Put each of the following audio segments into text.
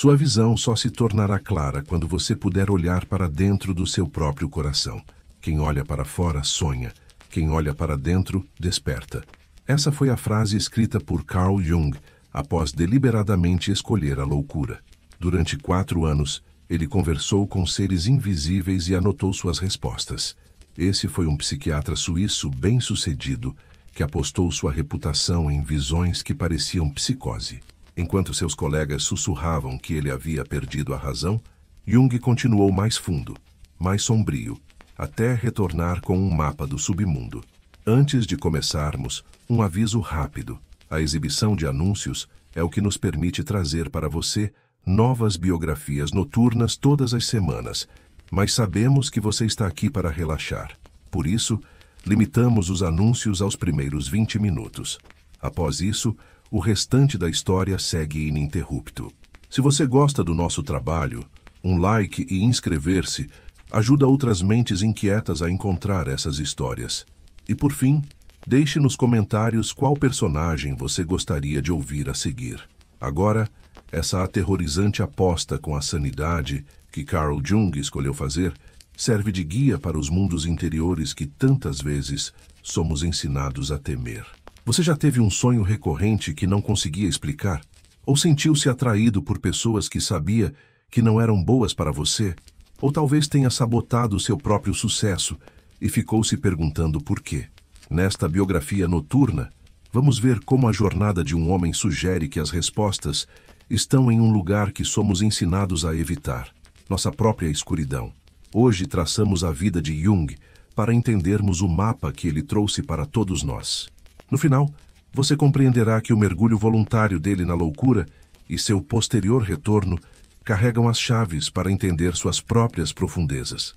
Sua visão só se tornará clara quando você puder olhar para dentro do seu próprio coração. Quem olha para fora sonha, quem olha para dentro desperta. Essa foi a frase escrita por Carl Jung após deliberadamente escolher a loucura. Durante 4 anos, ele conversou com seres invisíveis e anotou suas respostas. Esse foi um psiquiatra suíço bem-sucedido que apostou sua reputação em visões que pareciam psicose. Enquanto seus colegas sussurravam que ele havia perdido a razão, Jung continuou mais fundo, mais sombrio, até retornar com um mapa do submundo. Antes de começarmos, um aviso rápido. A exibição de anúncios é o que nos permite trazer para você novas biografias noturnas todas as semanas, mas sabemos que você está aqui para relaxar. Por isso, limitamos os anúncios aos primeiros 20 minutos. Após isso, o restante da história segue ininterrupto. Se você gosta do nosso trabalho, um like e inscrever-se ajuda outras mentes inquietas a encontrar essas histórias. E por fim, deixe nos comentários qual personagem você gostaria de ouvir a seguir. Agora, essa aterrorizante aposta com a sanidade que Carl Jung escolheu fazer serve de guia para os mundos interiores que tantas vezes somos ensinados a temer. Você já teve um sonho recorrente que não conseguia explicar? Ou sentiu-se atraído por pessoas que sabia que não eram boas para você? Ou talvez tenha sabotado seu próprio sucesso e ficou se perguntando por quê? Nesta biografia noturna, vamos ver como a jornada de um homem sugere que as respostas estão em um lugar que somos ensinados a evitar, nossa própria escuridão. Hoje traçamos a vida de Jung para entendermos o mapa que ele trouxe para todos nós. No final, você compreenderá que o mergulho voluntário dele na loucura e seu posterior retorno carregam as chaves para entender suas próprias profundezas.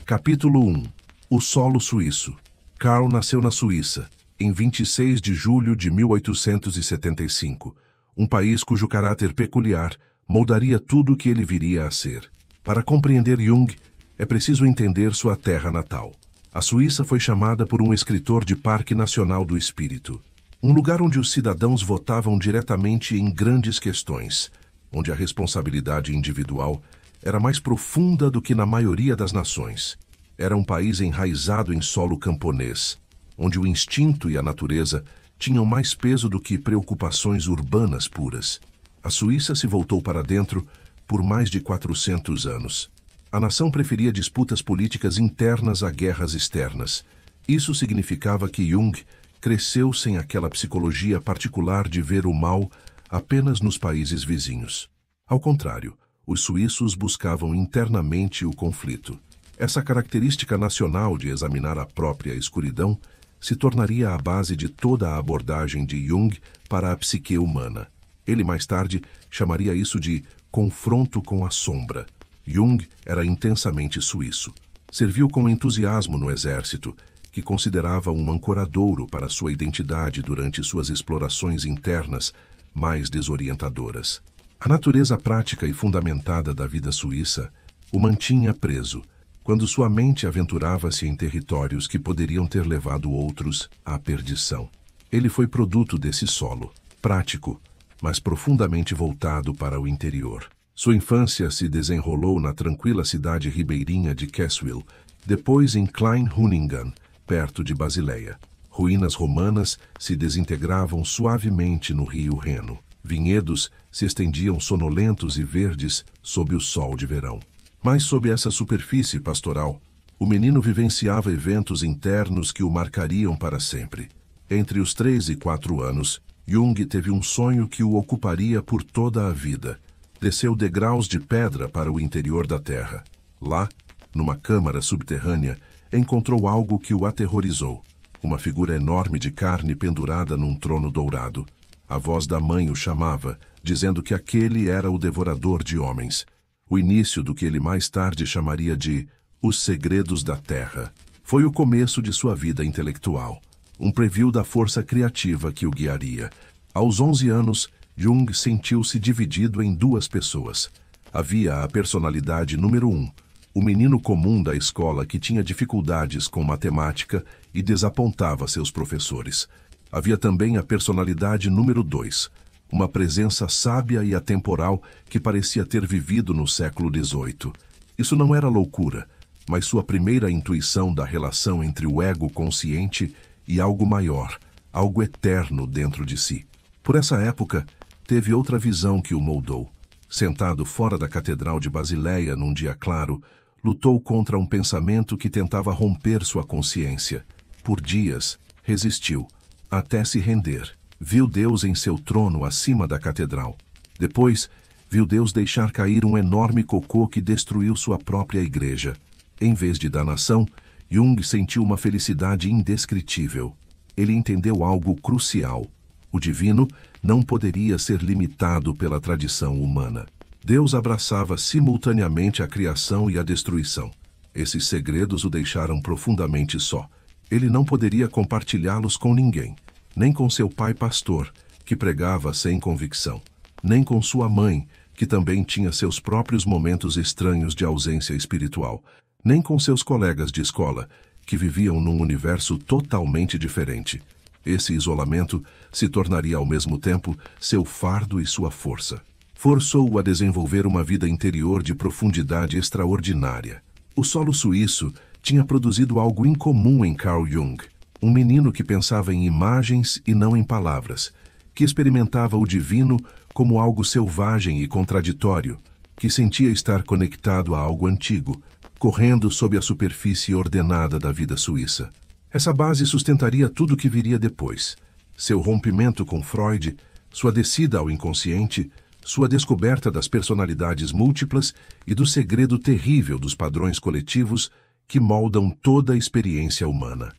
Capítulo 1. O solo suíço. Carl nasceu na Suíça, em 26 de julho de 1875, um país cujo caráter peculiar moldaria tudo o que ele viria a ser. Para compreender Jung, é preciso entender sua terra natal. A Suíça foi chamada por um escritor de Parque Nacional do Espírito, um lugar onde os cidadãos votavam diretamente em grandes questões, onde a responsabilidade individual era mais profunda do que na maioria das nações. Era um país enraizado em solo camponês, onde o instinto e a natureza tinham mais peso do que preocupações urbanas puras. A Suíça se voltou para dentro por mais de 400 anos. A nação preferia disputas políticas internas a guerras externas. Isso significava que Jung cresceu sem aquela psicologia particular de ver o mal apenas nos países vizinhos. Ao contrário, os suíços buscavam internamente o conflito. Essa característica nacional de examinar a própria escuridão se tornaria a base de toda a abordagem de Jung para a psique humana. Ele mais tarde chamaria isso de confronto com a sombra. Jung era intensamente suíço. Serviu com entusiasmo no exército, que considerava um ancoradouro para sua identidade durante suas explorações internas mais desorientadoras. A natureza prática e fundamentada da vida suíça o mantinha preso, quando sua mente aventurava-se em territórios que poderiam ter levado outros à perdição. Ele foi produto desse solo, prático, mas profundamente voltado para o interior. Sua infância se desenrolou na tranquila cidade ribeirinha de Keswil, depois em Klein-Huningen, perto de Basileia. Ruínas romanas se desintegravam suavemente no rio Reno. Vinhedos se estendiam sonolentos e verdes sob o sol de verão. Mas sob essa superfície pastoral, o menino vivenciava eventos internos que o marcariam para sempre. Entre os 3 e 4 anos, Jung teve um sonho que o ocuparia por toda a vida. Desceu degraus de pedra para o interior da terra. Lá, numa câmara subterrânea, encontrou algo que o aterrorizou. Uma figura enorme de carne pendurada num trono dourado. A voz da mãe o chamava, dizendo que aquele era o devorador de homens. O início do que ele mais tarde chamaria de Os Segredos da Terra. Foi o começo de sua vida intelectual, um preview da força criativa que o guiaria. Aos 11 anos, Jung sentiu-se dividido em 2 pessoas. Havia a personalidade número 1, o menino comum da escola que tinha dificuldades com matemática e desapontava seus professores. Havia também a personalidade número 2, uma presença sábia e atemporal que parecia ter vivido no século XVIII. Isso não era loucura, mas sua primeira intuição da relação entre o ego consciente e algo maior, algo eterno dentro de si. Por essa época, teve outra visão que o moldou. Sentado fora da Catedral de Basileia num dia claro, lutou contra um pensamento que tentava romper sua consciência. Por dias, resistiu, até se render. Viu Deus em seu trono acima da catedral. Depois, viu Deus deixar cair um enorme cocô que destruiu sua própria igreja. Em vez de danação, Jung sentiu uma felicidade indescritível. Ele entendeu algo crucial. O divino não poderia ser limitado pela tradição humana. Deus abraçava simultaneamente a criação e a destruição. Esses segredos o deixaram profundamente só. Ele não poderia compartilhá-los com ninguém, nem com seu pai pastor, que pregava sem convicção, nem com sua mãe, que também tinha seus próprios momentos estranhos de ausência espiritual, nem com seus colegas de escola, que viviam num universo totalmente diferente. Esse isolamento se tornaria ao mesmo tempo seu fardo e sua força. Forçou-o a desenvolver uma vida interior de profundidade extraordinária. O solo suíço tinha produzido algo incomum em Carl Jung, um menino que pensava em imagens e não em palavras, que experimentava o divino como algo selvagem e contraditório, que sentia estar conectado a algo antigo, correndo sob a superfície ordenada da vida suíça. Essa base sustentaria tudo o que viria depois. Seu rompimento com Freud, sua descida ao inconsciente, sua descoberta das personalidades múltiplas e do segredo terrível dos padrões coletivos que moldam toda a experiência humana.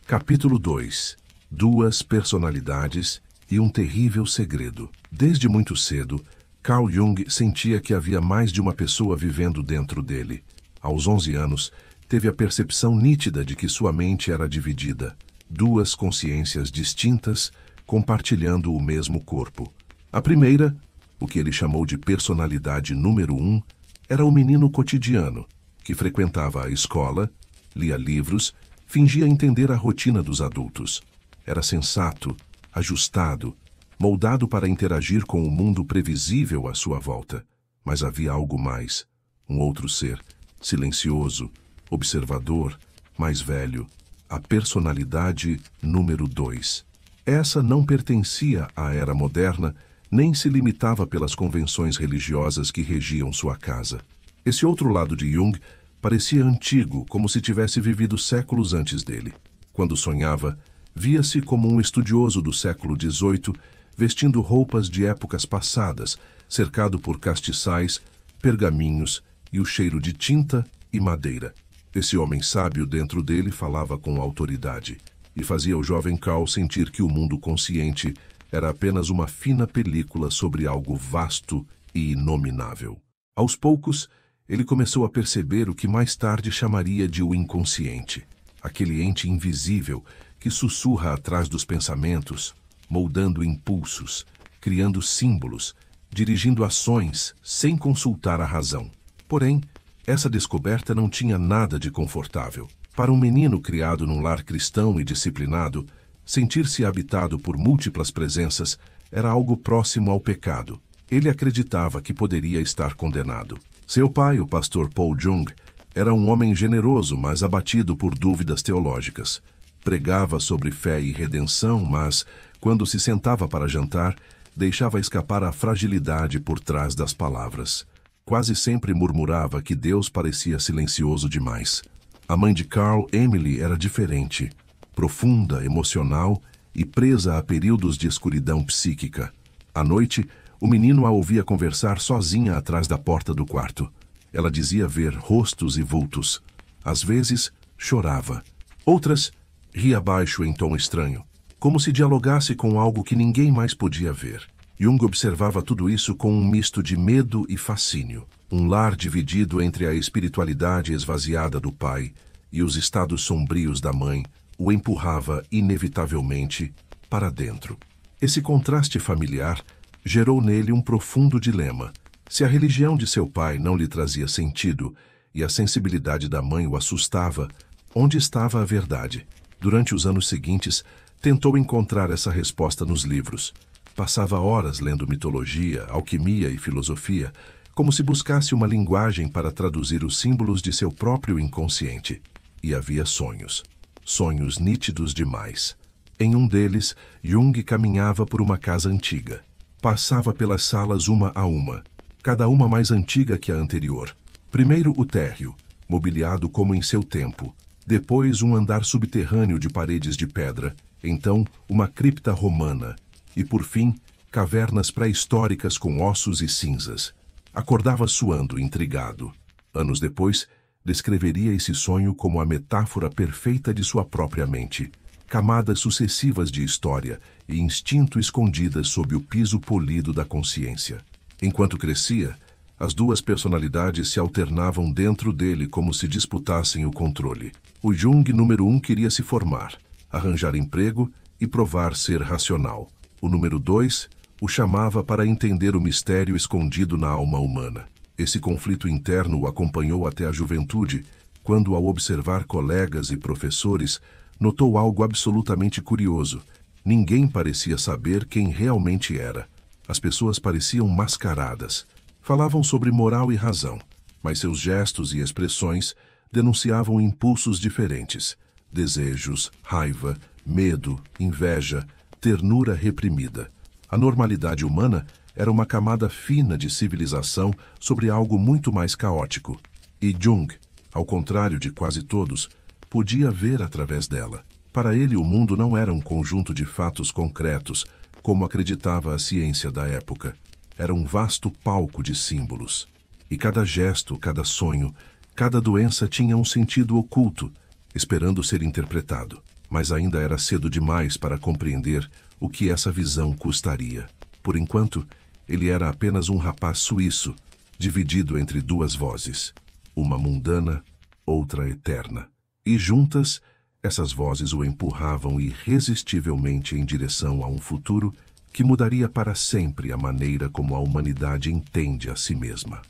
Capítulo 2. Duas personalidades e um terrível segredo. Desde muito cedo, Carl Jung sentia que havia mais de uma pessoa vivendo dentro dele. Aos 11 anos, teve a percepção nítida de que sua mente era dividida. Duas consciências distintas, compartilhando o mesmo corpo. A primeira, o que ele chamou de personalidade número 1, era o menino cotidiano, que frequentava a escola, lia livros, fingia entender a rotina dos adultos. Era sensato, ajustado, moldado para interagir com o mundo previsível à sua volta. Mas havia algo mais, um outro ser, silencioso, observador, mais velho, a personalidade número 2. Essa não pertencia à era moderna, nem se limitava pelas convenções religiosas que regiam sua casa. Esse outro lado de Jung parecia antigo, como se tivesse vivido séculos antes dele. Quando sonhava, via-se como um estudioso do século XVIII, vestindo roupas de épocas passadas, cercado por castiçais, pergaminhos e o cheiro de tinta e madeira. Esse homem sábio dentro dele falava com autoridade e fazia o jovem Carl sentir que o mundo consciente era apenas uma fina película sobre algo vasto e inominável. Aos poucos, ele começou a perceber o que mais tarde chamaria de o inconsciente, aquele ente invisível que sussurra atrás dos pensamentos, moldando impulsos, criando símbolos, dirigindo ações sem consultar a razão. Porém, essa descoberta não tinha nada de confortável. Para um menino criado num lar cristão e disciplinado, sentir-se habitado por múltiplas presenças era algo próximo ao pecado. Ele acreditava que poderia estar condenado. Seu pai, o pastor Paul Jung, era um homem generoso, mas abatido por dúvidas teológicas. Pregava sobre fé e redenção, mas, quando se sentava para jantar, deixava escapar a fragilidade por trás das palavras. Quase sempre murmurava que Deus parecia silencioso demais. A mãe de Carl, Emily, era diferente, profunda, emocional e presa a períodos de escuridão psíquica. À noite, o menino a ouvia conversar sozinha atrás da porta do quarto. Ela dizia ver rostos e vultos. Às vezes, chorava. Outras, ria baixo em tom estranho, como se dialogasse com algo que ninguém mais podia ver. Jung observava tudo isso com um misto de medo e fascínio. Um lar dividido entre a espiritualidade esvaziada do pai e os estados sombrios da mãe o empurrava inevitavelmente para dentro. Esse contraste familiar gerou nele um profundo dilema. Se a religião de seu pai não lhe trazia sentido, e a sensibilidade da mãe o assustava. Onde estava a verdade? Durante os anos seguintes, tentou encontrar essa resposta nos livros. Passava horas lendo mitologia, alquimia e filosofia, como se buscasse uma linguagem para traduzir os símbolos de seu próprio inconsciente. E havia sonhos. Sonhos nítidos demais. Em um deles, Jung caminhava por uma casa antiga. Passava pelas salas uma a uma, cada uma mais antiga que a anterior. Primeiro o térreo, mobiliado como em seu tempo. Depois um andar subterrâneo de paredes de pedra. Então uma cripta romana. E por fim, cavernas pré-históricas com ossos e cinzas. Acordava suando, intrigado. Anos depois, descreveria esse sonho como a metáfora perfeita de sua própria mente. Camadas sucessivas de história e instinto escondidas sob o piso polido da consciência. Enquanto crescia, as duas personalidades se alternavam dentro dele como se disputassem o controle. O Jung número 1 queria se formar, arranjar emprego e provar ser racional. O número 2 o chamava para entender o mistério escondido na alma humana. Esse conflito interno o acompanhou até a juventude, quando, ao observar colegas e professores, notou algo absolutamente curioso. Ninguém parecia saber quem realmente era. As pessoas pareciam mascaradas. Falavam sobre moral e razão, mas seus gestos e expressões denunciavam impulsos diferentes. Desejos, raiva, medo, inveja, ternura reprimida. A normalidade humana era uma camada fina de civilização sobre algo muito mais caótico. E Jung, ao contrário de quase todos, podia ver através dela. Para ele, o mundo não era um conjunto de fatos concretos, como acreditava a ciência da época. Era um vasto palco de símbolos. E cada gesto, cada sonho, cada doença tinha um sentido oculto, esperando ser interpretado. Mas ainda era cedo demais para compreender o que essa visão custaria. Por enquanto, ele era apenas um rapaz suíço, dividido entre duas vozes, uma mundana, outra eterna. E juntas, essas vozes o empurravam irresistivelmente em direção a um futuro que mudaria para sempre a maneira como a humanidade entende a si mesma.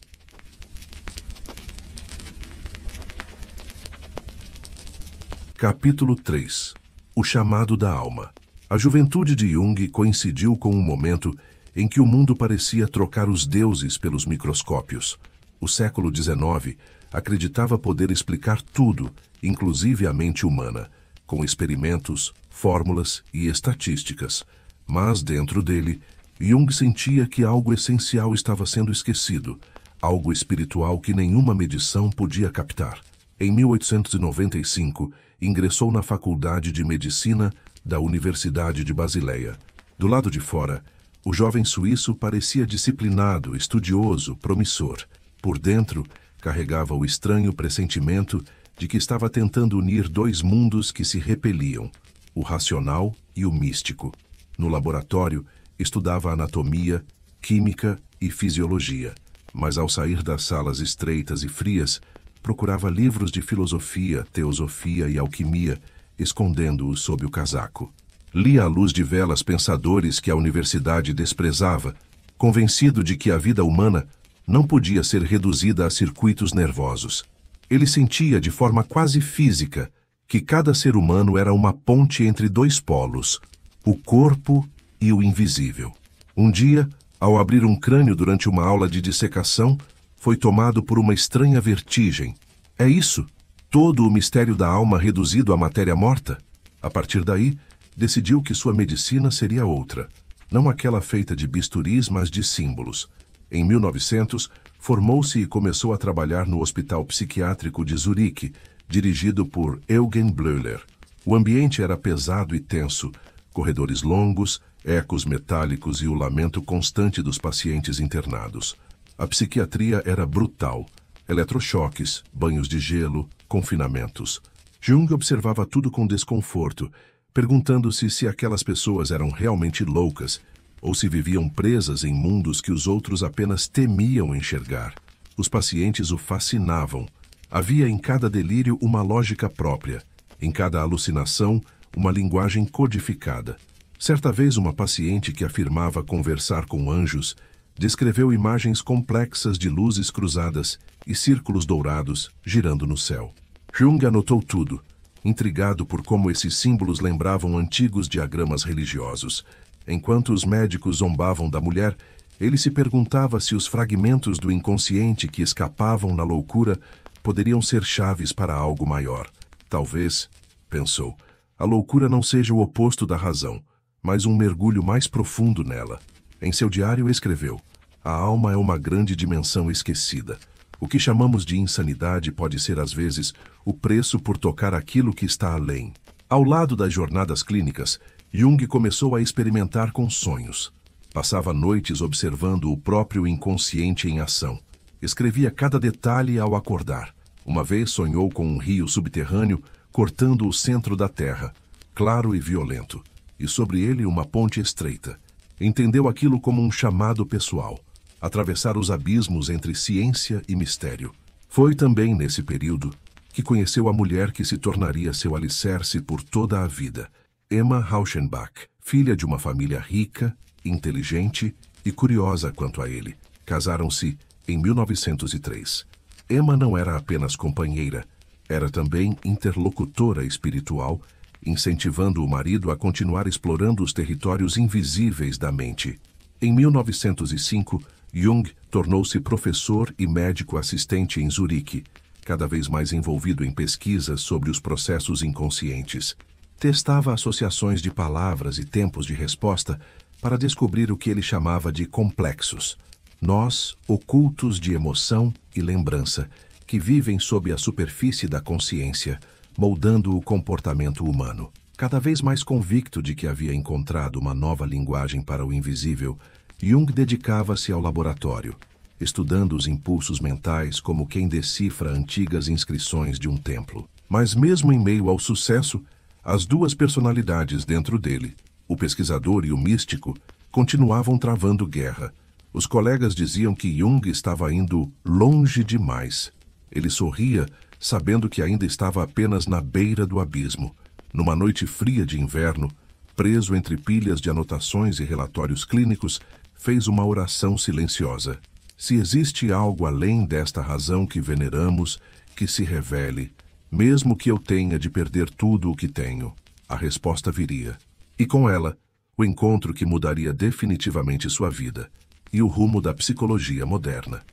Capítulo 3. O chamado da alma. A juventude de Jung coincidiu com um momento em que o mundo parecia trocar os deuses pelos microscópios. O século XIX acreditava poder explicar tudo, inclusive a mente humana, com experimentos, fórmulas e estatísticas. Mas, dentro dele, Jung sentia que algo essencial estava sendo esquecido, algo espiritual que nenhuma medição podia captar. Em 1895, ingressou na Faculdade de Medicina da Universidade de Basileia. Do lado de fora, o jovem suíço parecia disciplinado, estudioso, promissor. Por dentro, carregava o estranho pressentimento de que estava tentando unir dois mundos que se repeliam, o racional e o místico. No laboratório, estudava anatomia, química e fisiologia, mas ao sair das salas estreitas e frias, procurava livros de filosofia, teosofia e alquimia, escondendo-os sob o casaco. Lia à luz de velas pensadores que a universidade desprezava, convencido de que a vida humana não podia ser reduzida a circuitos nervosos. Ele sentia de forma quase física que cada ser humano era uma ponte entre dois polos, o corpo e o invisível. Um dia, ao abrir um crânio durante uma aula de dissecação, foi tomado por uma estranha vertigem. É isso? Todo o mistério da alma reduzido à matéria morta? A partir daí, decidiu que sua medicina seria outra. Não aquela feita de bisturis, mas de símbolos. Em 1900, formou-se e começou a trabalhar no Hospital Psiquiátrico de Zurique, dirigido por Eugen Bleuler. O ambiente era pesado e tenso, corredores longos, ecos metálicos e o lamento constante dos pacientes internados. A psiquiatria era brutal. Eletrochoques, banhos de gelo, confinamentos. Jung observava tudo com desconforto, perguntando-se se aquelas pessoas eram realmente loucas ou se viviam presas em mundos que os outros apenas temiam enxergar. Os pacientes o fascinavam. Havia em cada delírio uma lógica própria, em cada alucinação uma linguagem codificada. Certa vez uma paciente que afirmava conversar com anjos Descreveu imagens complexas de luzes cruzadas e círculos dourados girando no céu. Jung anotou tudo, intrigado por como esses símbolos lembravam antigos diagramas religiosos. Enquanto os médicos zombavam da mulher, ele se perguntava se os fragmentos do inconsciente que escapavam na loucura poderiam ser chaves para algo maior. Talvez, pensou, a loucura não seja o oposto da razão, mas um mergulho mais profundo nela. Em seu diário escreveu: a alma é uma grande dimensão esquecida. O que chamamos de insanidade pode ser, às vezes, o preço por tocar aquilo que está além. Ao lado das jornadas clínicas, Jung começou a experimentar com sonhos. Passava noites observando o próprio inconsciente em ação. Escrevia cada detalhe ao acordar. Uma vez sonhou com um rio subterrâneo cortando o centro da Terra, claro e violento, e sobre ele uma ponte estreita. Entendeu aquilo como um chamado pessoal, atravessar os abismos entre ciência e mistério. Foi também nesse período que conheceu a mulher que se tornaria seu alicerce por toda a vida, Emma Rauschenbach, filha de uma família rica, inteligente e curiosa quanto a ele. Casaram-se em 1903. Emma não era apenas companheira, era também interlocutora espiritual, incentivando o marido a continuar explorando os territórios invisíveis da mente. Em 1905, Jung tornou-se professor e médico assistente em Zurique, cada vez mais envolvido em pesquisas sobre os processos inconscientes. Testava associações de palavras e tempos de resposta para descobrir o que ele chamava de complexos, nós ocultos de emoção e lembrança, que vivem sob a superfície da consciência, moldando o comportamento humano. Cada vez mais convicto de que havia encontrado uma nova linguagem para o invisível, Jung dedicava-se ao laboratório, estudando os impulsos mentais como quem decifra antigas inscrições de um templo. Mas mesmo em meio ao sucesso, as duas personalidades dentro dele, o pesquisador e o místico, continuavam travando guerra. Os colegas diziam que Jung estava indo longe demais. Ele sorria, sabendo que ainda estava apenas na beira do abismo. Numa noite fria de inverno, preso entre pilhas de anotações e relatórios clínicos, fez uma oração silenciosa. Se existe algo além desta razão que veneramos, que se revele, mesmo que eu tenha de perder tudo o que tenho, a resposta viria. E com ela, o encontro que mudaria definitivamente sua vida e o rumo da psicologia moderna.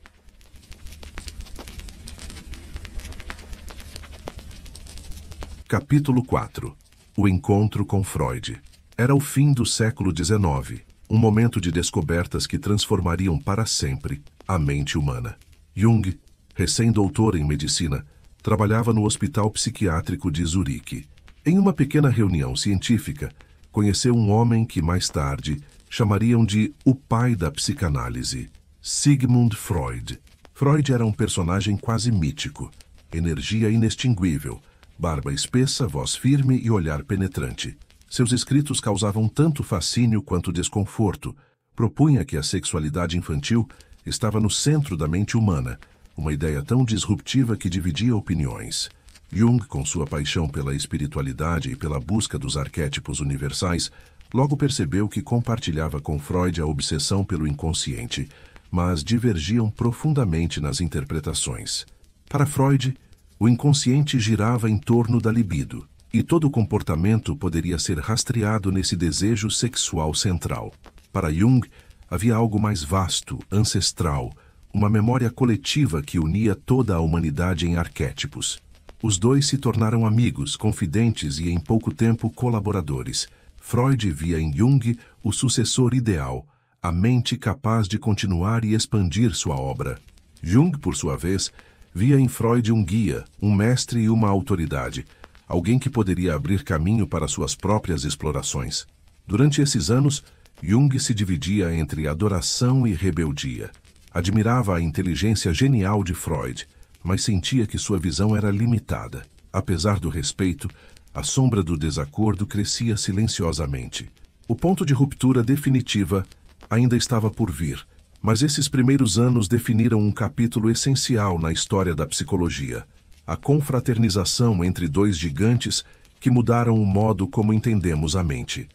Capítulo 4. O encontro com Freud. Era o fim do século XIX, um momento de descobertas que transformariam para sempre a mente humana. Jung, recém-doutor em medicina, trabalhava no Hospital Psiquiátrico de Zurique. Em uma pequena reunião científica, conheceu um homem que mais tarde chamariam de o pai da psicanálise, Sigmund Freud. Freud era um personagem quase mítico, energia inextinguível, barba espessa, voz firme e olhar penetrante. Seus escritos causavam tanto fascínio quanto desconforto. Propunha que a sexualidade infantil estava no centro da mente humana, uma ideia tão disruptiva que dividia opiniões. Jung, com sua paixão pela espiritualidade e pela busca dos arquétipos universais, logo percebeu que compartilhava com Freud a obsessão pelo inconsciente, mas divergiam profundamente nas interpretações. Para Freud, o inconsciente girava em torno da libido, e todo comportamento poderia ser rastreado nesse desejo sexual central. Para Jung, havia algo mais vasto, ancestral, uma memória coletiva que unia toda a humanidade em arquétipos. Os dois se tornaram amigos, confidentes e, em pouco tempo, colaboradores. Freud via em Jung o sucessor ideal, a mente capaz de continuar e expandir sua obra. Jung, por sua vez, via em Freud um guia, um mestre e uma autoridade, alguém que poderia abrir caminho para suas próprias explorações. Durante esses anos, Jung se dividia entre adoração e rebeldia. Admirava a inteligência genial de Freud, mas sentia que sua visão era limitada. Apesar do respeito, a sombra do desacordo crescia silenciosamente. O ponto de ruptura definitiva ainda estava por vir, mas esses primeiros anos definiram um capítulo essencial na história da psicologia, a confraternização entre dois gigantes que mudaram o modo como entendemos a mente.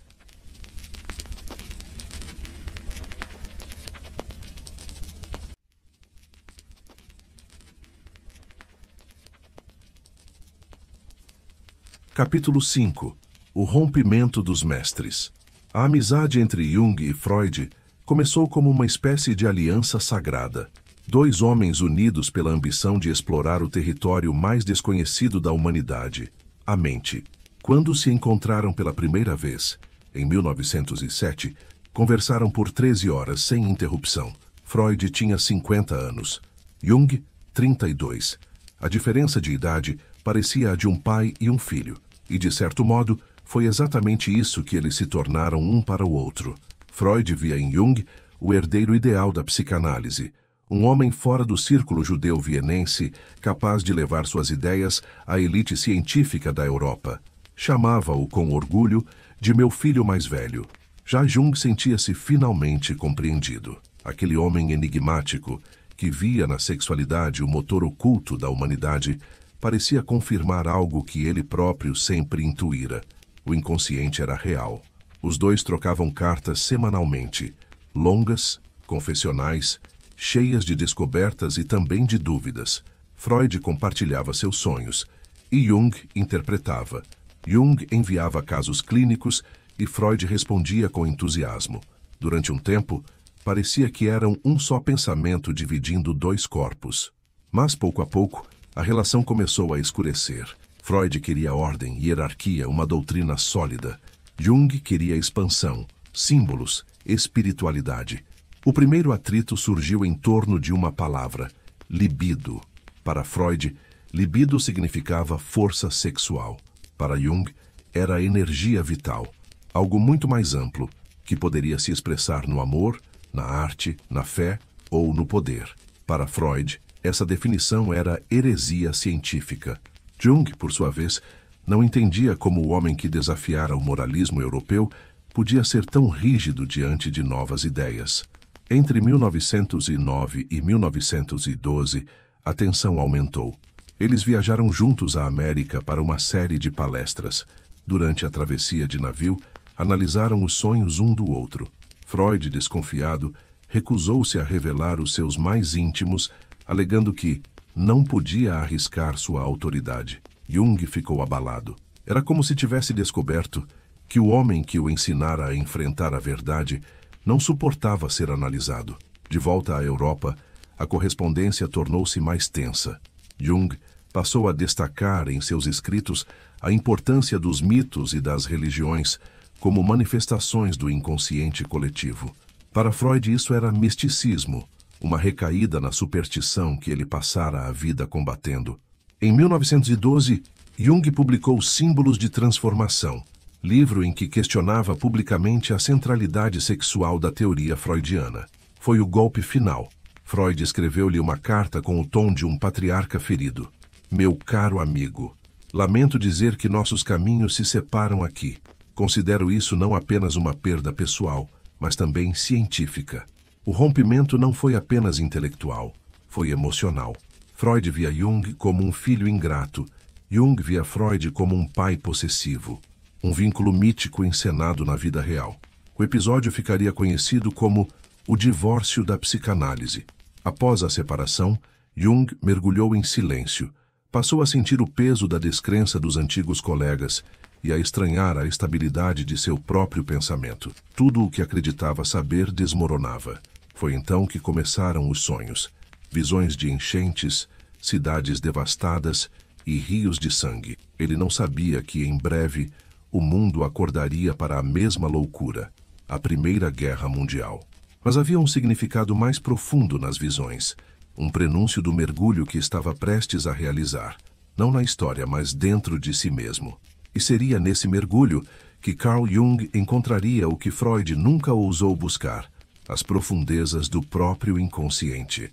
Capítulo 5. O rompimento dos mestres. A amizade entre Jung e Freud começou como uma espécie de aliança sagrada. Dois homens unidos pela ambição de explorar o território mais desconhecido da humanidade, a mente. Quando se encontraram pela primeira vez, em 1907, conversaram por 13 horas sem interrupção. Freud tinha 50 anos, Jung, 32. A diferença de idade parecia a de um pai e um filho, e de certo modo, foi exatamente isso que eles se tornaram um para o outro. Freud via em Jung o herdeiro ideal da psicanálise, um homem fora do círculo judeu-vienense, capaz de levar suas ideias à elite científica da Europa. Chamava-o com orgulho de meu filho mais velho. Já Jung sentia-se finalmente compreendido. Aquele homem enigmático, que via na sexualidade o motor oculto da humanidade, parecia confirmar algo que ele próprio sempre intuíra. O inconsciente era real. Os dois trocavam cartas semanalmente, longas, confessionais, cheias de descobertas e também de dúvidas. Freud compartilhava seus sonhos, e Jung interpretava. Jung enviava casos clínicos e Freud respondia com entusiasmo. Durante um tempo, parecia que eram um só pensamento dividindo dois corpos. Mas, pouco a pouco, a relação começou a escurecer. Freud queria ordem, hierarquia, uma doutrina sólida. Jung queria expansão, símbolos, espiritualidade. O primeiro atrito surgiu em torno de uma palavra, libido. Para Freud, libido significava força sexual. Para Jung, era energia vital, algo muito mais amplo, que poderia se expressar no amor, na arte, na fé ou no poder. Para Freud, essa definição era heresia científica. Jung, por sua vez, não entendia como o homem que desafiara o moralismo europeu podia ser tão rígido diante de novas ideias. Entre 1909 e 1912, a tensão aumentou. Eles viajaram juntos à América para uma série de palestras. Durante a travessia de navio, analisaram os sonhos um do outro. Freud, desconfiado, recusou-se a revelar os seus mais íntimos, alegando que não podia arriscar sua autoridade. Jung ficou abalado. Era como se tivesse descoberto que o homem que o ensinara a enfrentar a verdade não suportava ser analisado. De volta à Europa, a correspondência tornou-se mais tensa. Jung passou a destacar em seus escritos a importância dos mitos e das religiões como manifestações do inconsciente coletivo. Para Freud, isso era misticismo, uma recaída na superstição que ele passara a vida combatendo. Em 1912, Jung publicou Símbolos de Transformação, livro em que questionava publicamente a centralidade sexual da teoria freudiana. Foi o golpe final. Freud escreveu-lhe uma carta com o tom de um patriarca ferido. Meu caro amigo, lamento dizer que nossos caminhos se separam aqui. Considero isso não apenas uma perda pessoal, mas também científica. O rompimento não foi apenas intelectual, foi emocional. Freud via Jung como um filho ingrato. Jung via Freud como um pai possessivo. Um vínculo mítico encenado na vida real. O episódio ficaria conhecido como o divórcio da psicanálise. Após a separação, Jung mergulhou em silêncio. Passou a sentir o peso da descrença dos antigos colegas e a estranhar a estabilidade de seu próprio pensamento. Tudo o que acreditava saber desmoronava. Foi então que começaram os sonhos. Visões de enchentes, cidades devastadas e rios de sangue. Ele não sabia que, em breve, o mundo acordaria para a mesma loucura, a Primeira Guerra Mundial. Mas havia um significado mais profundo nas visões, um prenúncio do mergulho que estava prestes a realizar, não na história, mas dentro de si mesmo. E seria nesse mergulho que Carl Jung encontraria o que Freud nunca ousou buscar, as profundezas do próprio inconsciente.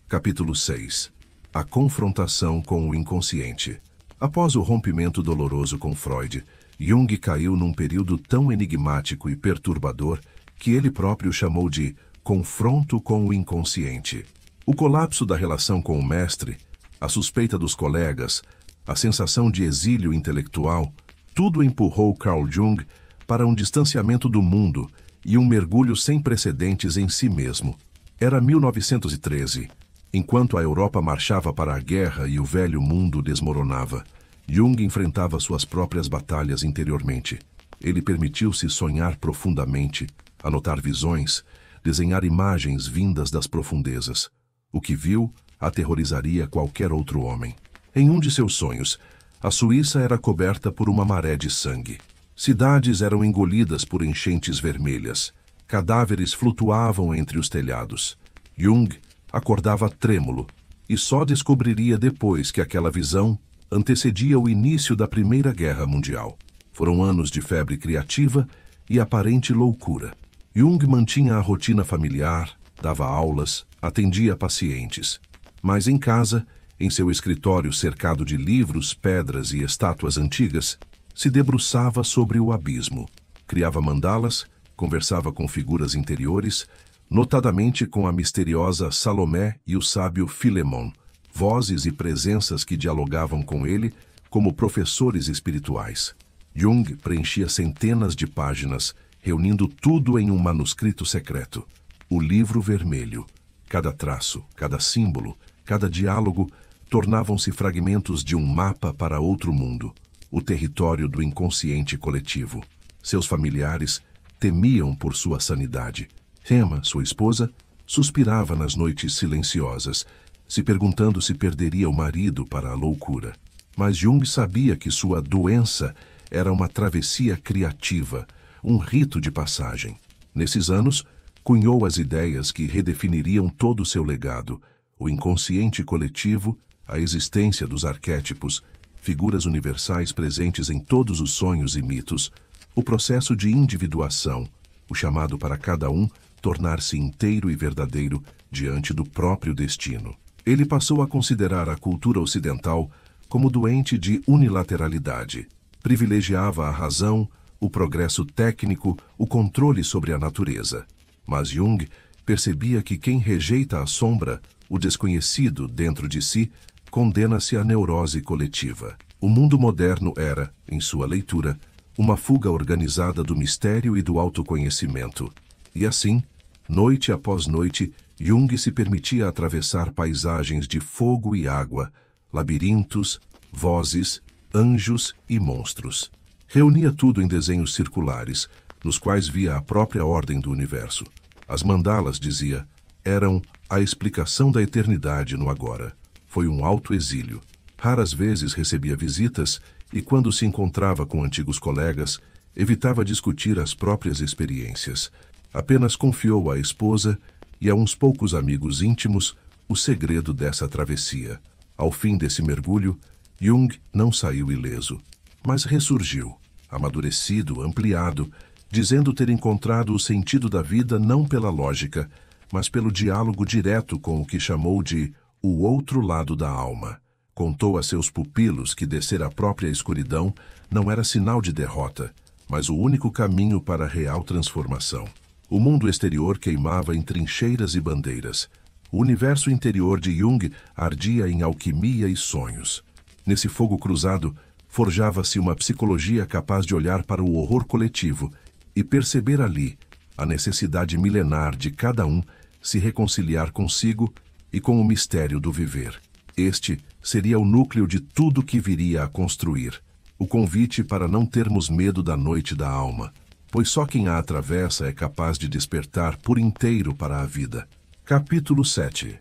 Capítulo 6. A confrontação com o inconsciente. Após o rompimento doloroso com Freud, Jung caiu num período tão enigmático e perturbador que ele próprio chamou de confronto com o inconsciente. O colapso da relação com o mestre, a suspeita dos colegas, a sensação de exílio intelectual, tudo empurrou Carl Jung para um distanciamento do mundo e um mergulho sem precedentes em si mesmo. Era 1913. Enquanto a Europa marchava para a guerra e o velho mundo desmoronava, Jung enfrentava suas próprias batalhas interiormente. Ele permitiu-se sonhar profundamente, anotar visões, desenhar imagens vindas das profundezas. O que viu aterrorizaria qualquer outro homem. Em um de seus sonhos, a Suíça era coberta por uma maré de sangue. Cidades eram engolidas por enchentes vermelhas. Cadáveres flutuavam entre os telhados. Jung acordava trêmulo e só descobriria depois que aquela visão antecedia o início da Primeira Guerra Mundial. Foram anos de febre criativa e aparente loucura. Jung mantinha a rotina familiar, dava aulas, atendia pacientes. Mas em casa, em seu escritório cercado de livros, pedras e estátuas antigas, se debruçava sobre o abismo. Criava mandalas, conversava com figuras interiores, notadamente com a misteriosa Salomé e o sábio Filemon, vozes e presenças que dialogavam com ele como professores espirituais. Jung preenchia centenas de páginas, reunindo tudo em um manuscrito secreto. O livro vermelho. Cada traço, cada símbolo, cada diálogo tornavam-se fragmentos de um mapa para outro mundo, o território do inconsciente coletivo. Seus familiares temiam por sua sanidade. Emma, sua esposa, suspirava nas noites silenciosas, se perguntando se perderia o marido para a loucura. Mas Jung sabia que sua doença era uma travessia criativa, um rito de passagem. Nesses anos, cunhou as ideias que redefiniriam todo o seu legado, o inconsciente coletivo, a existência dos arquétipos, figuras universais presentes em todos os sonhos e mitos, o processo de individuação, o chamado para cada um tornar-se inteiro e verdadeiro diante do próprio destino. Ele passou a considerar a cultura ocidental como doente de unilateralidade. Privilegiava a razão, o progresso técnico, o controle sobre a natureza. Mas Jung percebia que quem rejeita a sombra, o desconhecido dentro de si, condena-se à neurose coletiva. O mundo moderno era, em sua leitura, uma fuga organizada do mistério e do autoconhecimento. E assim, noite após noite, Jung se permitia atravessar paisagens de fogo e água, labirintos, vozes, anjos e monstros. Reunia tudo em desenhos circulares, nos quais via a própria ordem do universo. As mandalas, dizia, eram a explicação da eternidade no agora. Foi um autoexílio. Raras vezes recebia visitas e, quando se encontrava com antigos colegas, evitava discutir as próprias experiências. Apenas confiou à esposa e a uns poucos amigos íntimos o segredo dessa travessia. Ao fim desse mergulho, Jung não saiu ileso, mas ressurgiu, amadurecido, ampliado, dizendo ter encontrado o sentido da vida não pela lógica, mas pelo diálogo direto com o que chamou de o outro lado da alma. Contou a seus pupilos que descer a própria escuridão não era sinal de derrota, mas o único caminho para a real transformação. O mundo exterior queimava em trincheiras e bandeiras. O universo interior de Jung ardia em alquimia e sonhos. Nesse fogo cruzado, forjava-se uma psicologia capaz de olhar para o horror coletivo e perceber ali a necessidade milenar de cada um se reconciliar consigo e com o mistério do viver. Este seria o núcleo de tudo que viria a construir, o convite para não termos medo da noite da alma, pois só quem a atravessa é capaz de despertar por inteiro para a vida. Capítulo 7.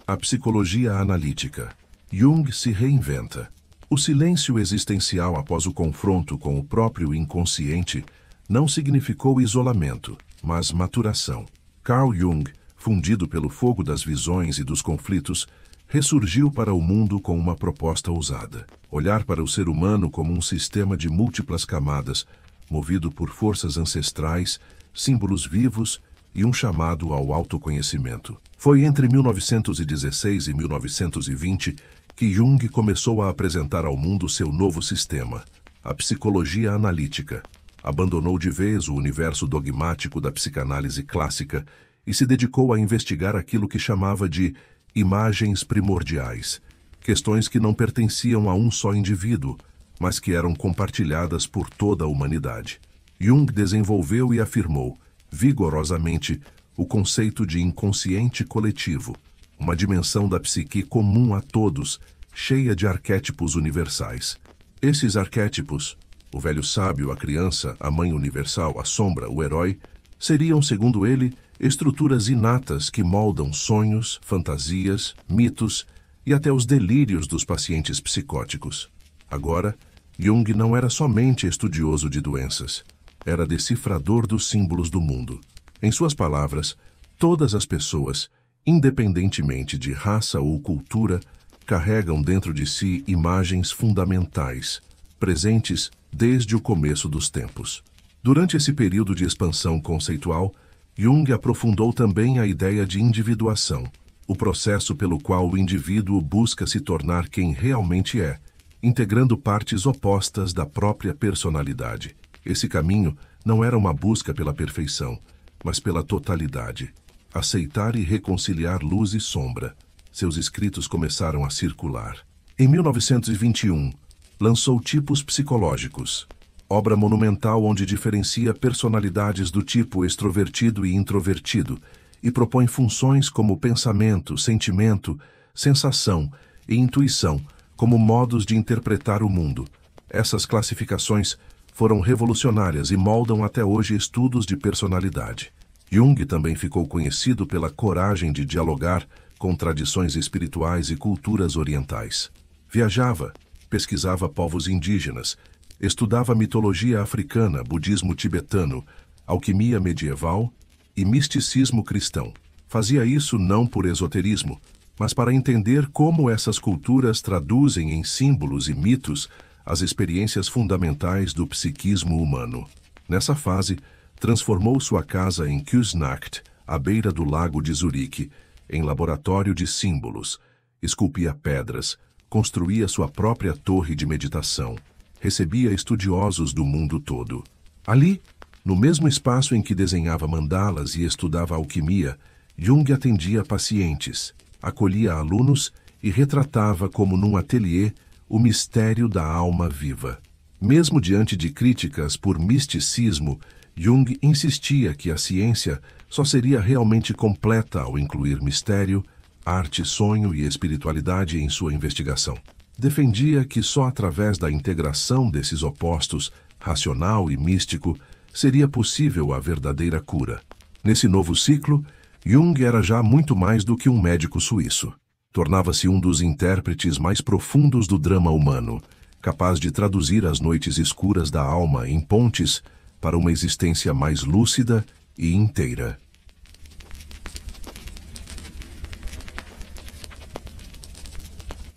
A psicologia analítica. Jung se reinventa. O silêncio existencial após o confronto com o próprio inconsciente não significou isolamento, mas maturação. Carl Jung, fundido pelo fogo das visões e dos conflitos, ressurgiu para o mundo com uma proposta ousada: olhar para o ser humano como um sistema de múltiplas camadas, movido por forças ancestrais, símbolos vivos e um chamado ao autoconhecimento. Foi entre 1916 e 1920 que Jung começou a apresentar ao mundo seu novo sistema, a psicologia analítica. Abandonou de vez o universo dogmático da psicanálise clássica e se dedicou a investigar aquilo que chamava de imagens primordiais, questões que não pertenciam a um só indivíduo, mas que eram compartilhadas por toda a humanidade. Jung desenvolveu e afirmou vigorosamente o conceito de inconsciente coletivo, uma dimensão da psique comum a todos, cheia de arquétipos universais. Esses arquétipos, o velho sábio, a criança, a mãe universal, a sombra, o herói, seriam, segundo ele, estruturas inatas que moldam sonhos, fantasias, mitos e até os delírios dos pacientes psicóticos. Agora, Jung não era somente estudioso de doenças, era decifrador dos símbolos do mundo. Em suas palavras, todas as pessoas, independentemente de raça ou cultura, carregam dentro de si imagens fundamentais, presentes desde o começo dos tempos. Durante esse período de expansão conceitual, Jung aprofundou também a ideia de individuação, o processo pelo qual o indivíduo busca se tornar quem realmente é, integrando partes opostas da própria personalidade. Esse caminho não era uma busca pela perfeição, mas pela totalidade. Aceitar e reconciliar luz e sombra. Seus escritos começaram a circular. Em 1921, lançou Tipos Psicológicos, obra monumental onde diferencia personalidades do tipo extrovertido e introvertido e propõe funções como pensamento, sentimento, sensação e intuição como modos de interpretar o mundo. Essas classificações foram revolucionárias e moldam até hoje estudos de personalidade. Jung também ficou conhecido pela coragem de dialogar com tradições espirituais e culturas orientais. Viajava, pesquisava povos indígenas, estudava mitologia africana, budismo tibetano, alquimia medieval e misticismo cristão. Fazia isso não por esoterismo, mas para entender como essas culturas traduzem em símbolos e mitos as experiências fundamentais do psiquismo humano. Nessa fase, transformou sua casa em Küsnacht, à beira do lago de Zurique, em laboratório de símbolos, esculpia pedras, construía sua própria torre de meditação, recebia estudiosos do mundo todo. Ali, no mesmo espaço em que desenhava mandalas e estudava alquimia, Jung atendia pacientes, acolhia alunos e retratava como num ateliê o mistério da alma viva. Mesmo diante de críticas por misticismo, Jung insistia que a ciência só seria realmente completa ao incluir mistério, arte, sonho e espiritualidade em sua investigação. Defendia que só através da integração desses opostos, racional e místico, seria possível a verdadeira cura. Nesse novo ciclo, Jung era já muito mais do que um médico suíço. Tornava-se um dos intérpretes mais profundos do drama humano, capaz de traduzir as noites escuras da alma em pontes para uma existência mais lúcida e inteira.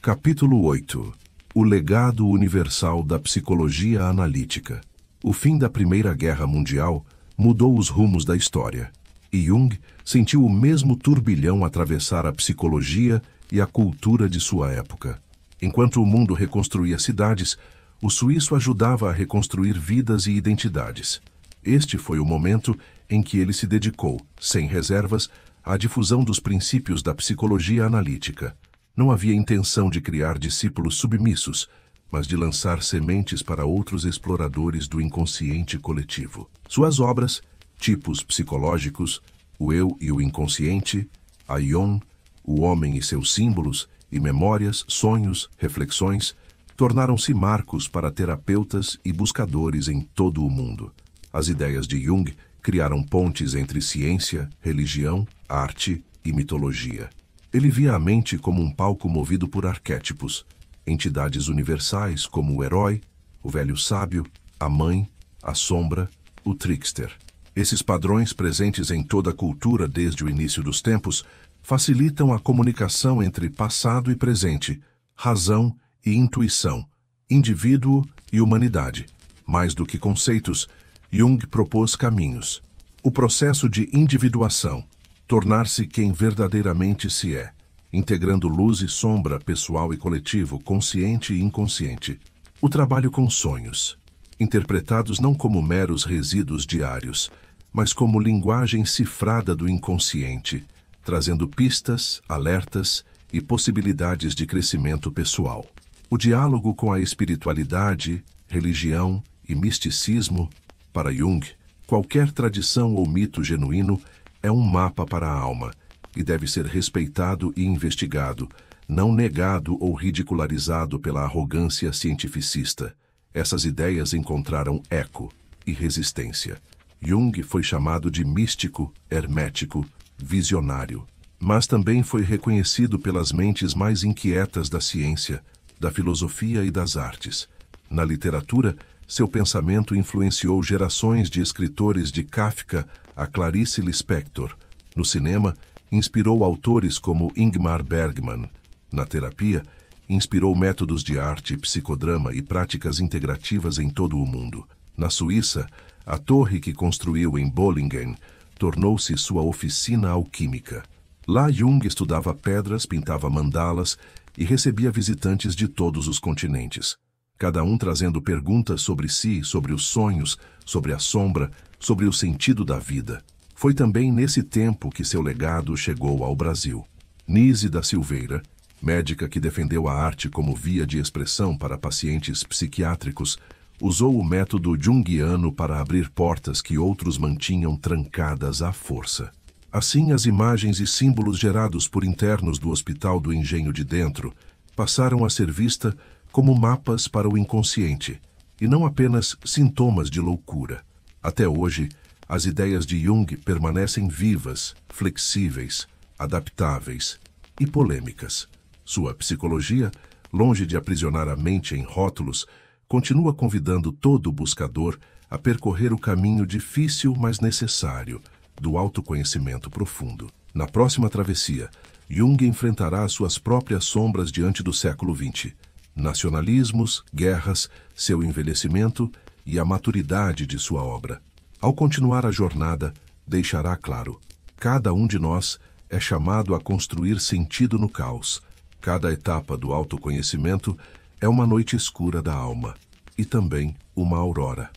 Capítulo 8. O legado universal da psicologia analítica. O fim da Primeira Guerra Mundial mudou os rumos da história, e Jung sentiu o mesmo turbilhão atravessar a psicologia e a cultura de sua época. Enquanto o mundo reconstruía cidades, o suíço ajudava a reconstruir vidas e identidades. Este foi o momento em que ele se dedicou, sem reservas, à difusão dos princípios da psicologia analítica. Não havia intenção de criar discípulos submissos, mas de lançar sementes para outros exploradores do inconsciente coletivo. Suas obras, Tipos Psicológicos, O Eu e o Inconsciente, Aion, O Homem e seus Símbolos, e Memórias, Sonhos, Reflexões, tornaram-se marcos para terapeutas e buscadores em todo o mundo. As ideias de Jung criaram pontes entre ciência, religião, arte e mitologia. Ele via a mente como um palco movido por arquétipos, entidades universais como o herói, o velho sábio, a mãe, a sombra, o trickster. Esses padrões presentes em toda a cultura desde o início dos tempos facilitam a comunicação entre passado e presente, razão e intuição, indivíduo e humanidade. Mais do que conceitos, Jung propôs caminhos. O processo de individuação, tornar-se quem verdadeiramente se é, integrando luz e sombra pessoal e coletivo, consciente e inconsciente. O trabalho com sonhos, interpretados não como meros resíduos diários, mas como linguagem cifrada do inconsciente, trazendo pistas, alertas e possibilidades de crescimento pessoal. O diálogo com a espiritualidade, religião e misticismo, para Jung, Qualquer tradição ou mito genuíno é um mapa para a alma e deve ser respeitado e investigado, não negado ou ridicularizado pela arrogância cientificista. Essas ideias encontraram eco e resistência. Jung foi chamado de místico, hermético, visionário, mas também foi reconhecido pelas mentes mais inquietas da ciência, da filosofia e das artes. Na literatura, seu pensamento influenciou gerações de escritores de Kafka a Clarice Lispector. No cinema, inspirou autores como Ingmar Bergman. Na terapia, inspirou métodos de arte, psicodrama e práticas integrativas em todo o mundo. Na Suíça, a torre que construiu em Bollingen tornou-se sua oficina alquímica. Lá Jung estudava pedras, pintava mandalas e recebia visitantes de todos os continentes, cada um trazendo perguntas sobre si, sobre os sonhos, sobre a sombra, sobre o sentido da vida. Foi também nesse tempo que seu legado chegou ao Brasil. Nise da Silveira, médica que defendeu a arte como via de expressão para pacientes psiquiátricos, usou o método junguiano para abrir portas que outros mantinham trancadas à força. Assim, as imagens e símbolos gerados por internos do Hospital do Engenho de Dentro passaram a ser vistas como mapas para o inconsciente, e não apenas sintomas de loucura. Até hoje, as ideias de Jung permanecem vivas, flexíveis, adaptáveis e polêmicas. Sua psicologia, longe de aprisionar a mente em rótulos, continua convidando todo buscador a percorrer o caminho difícil, mas necessário, do autoconhecimento profundo. Na próxima travessia, Jung enfrentará suas próprias sombras diante do século XX. Nacionalismos, guerras, seu envelhecimento e a maturidade de sua obra. Ao continuar a jornada, deixará claro: cada um de nós é chamado a construir sentido no caos. Cada etapa do autoconhecimento é uma noite escura da alma e também uma aurora.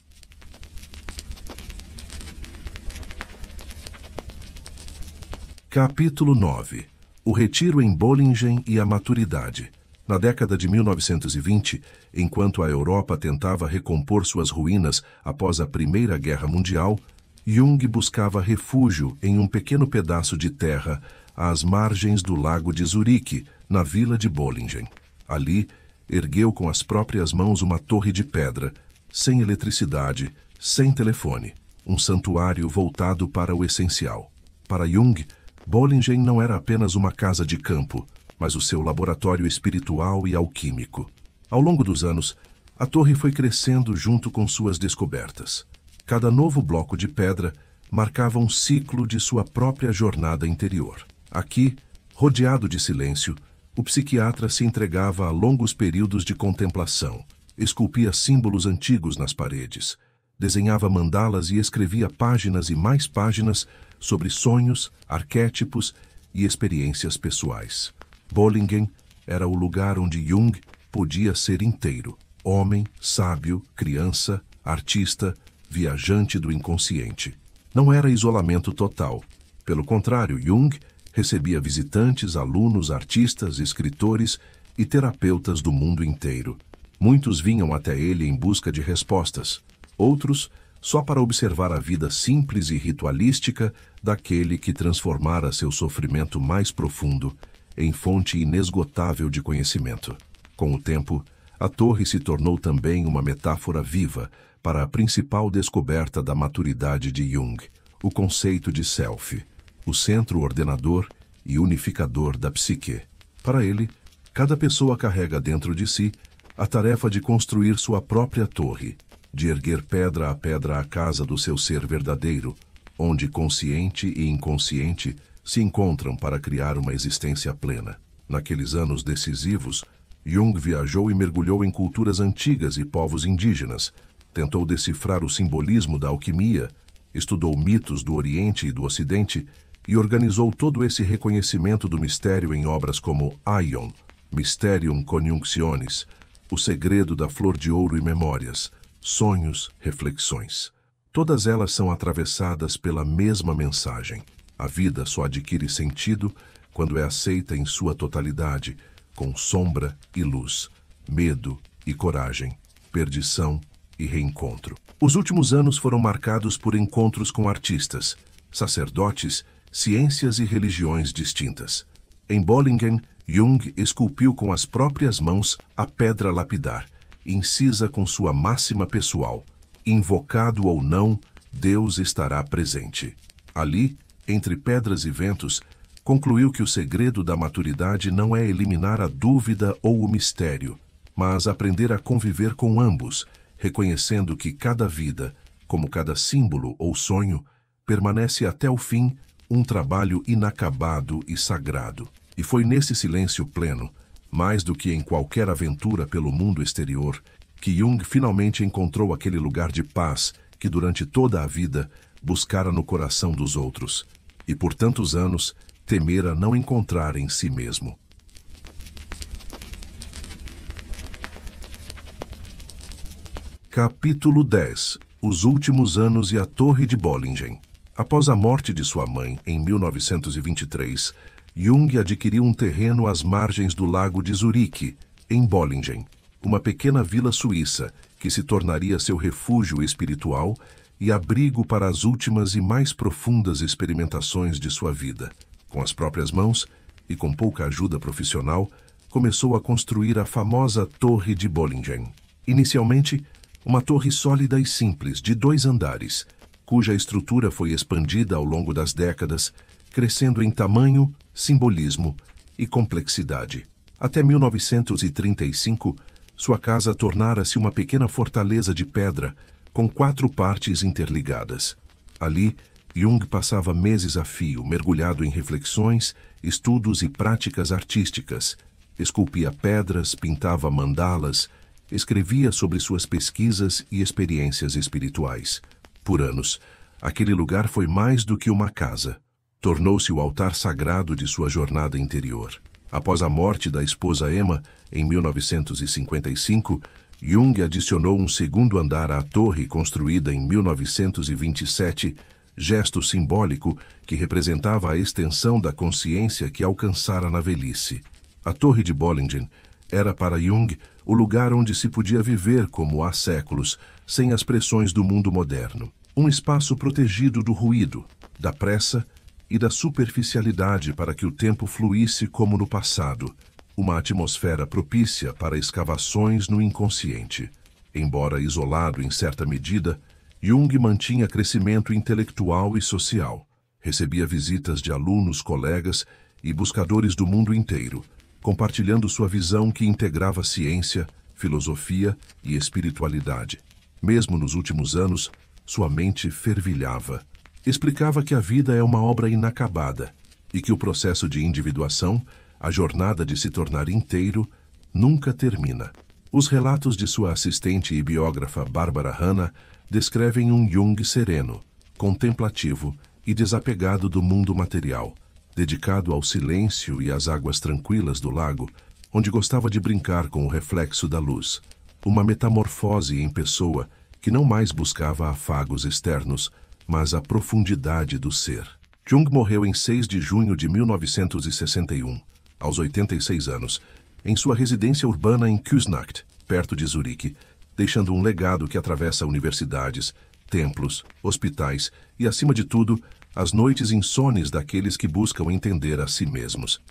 Capítulo 9. O retiro em Bollingen e a maturidade. Na década de 1920, enquanto a Europa tentava recompor suas ruínas após a Primeira Guerra Mundial, Jung buscava refúgio em um pequeno pedaço de terra às margens do lago de Zurique, na vila de Bollingen. Ali, ergueu com as próprias mãos uma torre de pedra, sem eletricidade, sem telefone, um santuário voltado para o essencial. Para Jung, Bollingen não era apenas uma casa de campo, mas o seu laboratório espiritual e alquímico. Ao longo dos anos, a torre foi crescendo junto com suas descobertas. Cada novo bloco de pedra marcava um ciclo de sua própria jornada interior. Aqui, rodeado de silêncio, o psiquiatra se entregava a longos períodos de contemplação, esculpia símbolos antigos nas paredes, desenhava mandalas e escrevia páginas e mais páginas sobre sonhos, arquétipos e experiências pessoais. Bollingen era o lugar onde Jung podia ser inteiro, homem, sábio, criança, artista, viajante do inconsciente. Não era isolamento total. Pelo contrário, Jung recebia visitantes, alunos, artistas, escritores e terapeutas do mundo inteiro. Muitos vinham até ele em busca de respostas, outros só para observar a vida simples e ritualística daquele que transformara seu sofrimento mais profundo em fonte inesgotável de conhecimento. Com o tempo, a torre se tornou também uma metáfora viva para a principal descoberta da maturidade de Jung, o conceito de self, o centro ordenador e unificador da psique. Para ele, cada pessoa carrega dentro de si a tarefa de construir sua própria torre, de erguer pedra a casa do seu ser verdadeiro, onde consciente e inconsciente se encontram para criar uma existência plena. Naqueles anos decisivos, Jung viajou e mergulhou em culturas antigas e povos indígenas, tentou decifrar o simbolismo da alquimia, estudou mitos do Oriente e do Ocidente e organizou todo esse reconhecimento do mistério em obras como Aion, Mysterium Conjunctionis, O Segredo da Flor de Ouro e Memórias, Sonhos, Reflexões. Todas elas são atravessadas pela mesma mensagem. A vida só adquire sentido quando é aceita em sua totalidade, com sombra e luz, medo e coragem, perdição e reencontro. Os últimos anos foram marcados por encontros com artistas, sacerdotes, ciências e religiões distintas. Em Bollingen, Jung esculpiu com as próprias mãos a pedra lapidar, incisa com sua máxima pessoal: invocado ou não, Deus estará presente. Ali, entre pedras e ventos, concluiu que o segredo da maturidade não é eliminar a dúvida ou o mistério, mas aprender a conviver com ambos, reconhecendo que cada vida, como cada símbolo ou sonho, permanece até o fim um trabalho inacabado e sagrado. E foi nesse silêncio pleno, mais do que em qualquer aventura pelo mundo exterior, que Jung finalmente encontrou aquele lugar de paz que durante toda a vida buscara no coração dos outros, e por tantos anos temera não encontrar em si mesmo. Capítulo 10. Os últimos anos e a Torre de Bollingen. Após a morte de sua mãe, em 1923, Jung adquiriu um terreno às margens do lago de Zurique, em Bollingen, uma pequena vila suíça que se tornaria seu refúgio espiritual e abrigo para as últimas e mais profundas experimentações de sua vida. Com as próprias mãos, e com pouca ajuda profissional, começou a construir a famosa Torre de Bollingen. Inicialmente, uma torre sólida e simples, de 2 andares, cuja estrutura foi expandida ao longo das décadas, crescendo em tamanho, simbolismo e complexidade. Até 1935, sua casa tornara-se uma pequena fortaleza de pedra, com 4 partes interligadas. Ali, Jung passava meses a fio, mergulhado em reflexões, estudos e práticas artísticas. Esculpia pedras, pintava mandalas, escrevia sobre suas pesquisas e experiências espirituais. Por anos, aquele lugar foi mais do que uma casa. Tornou-se o altar sagrado de sua jornada interior. Após a morte da esposa Emma, em 1955, Jung adicionou um segundo andar à torre construída em 1927, gesto simbólico que representava a extensão da consciência que alcançara na velhice. A Torre de Bollingen era para Jung o lugar onde se podia viver como há séculos, sem as pressões do mundo moderno. Um espaço protegido do ruído, da pressa e da superficialidade para que o tempo fluísse como no passado. Uma atmosfera propícia para escavações no inconsciente. Embora isolado em certa medida, Jung mantinha crescimento intelectual e social. Recebia visitas de alunos, colegas e buscadores do mundo inteiro, compartilhando sua visão que integrava ciência, filosofia e espiritualidade. Mesmo nos últimos anos, sua mente fervilhava. Explicava que a vida é uma obra inacabada e que o processo de individuação, a jornada de se tornar inteiro, nunca termina. Os relatos de sua assistente e biógrafa Barbara Hanna descrevem um Jung sereno, contemplativo e desapegado do mundo material, dedicado ao silêncio e às águas tranquilas do lago, onde gostava de brincar com o reflexo da luz. Uma metamorfose em pessoa que não mais buscava afagos externos, mas a profundidade do ser. Jung morreu em 6 de junho de 1961, aos 86 anos, em sua residência urbana em Küsnacht, perto de Zurique, deixando um legado que atravessa universidades, templos, hospitais e, acima de tudo, as noites insones daqueles que buscam entender a si mesmos.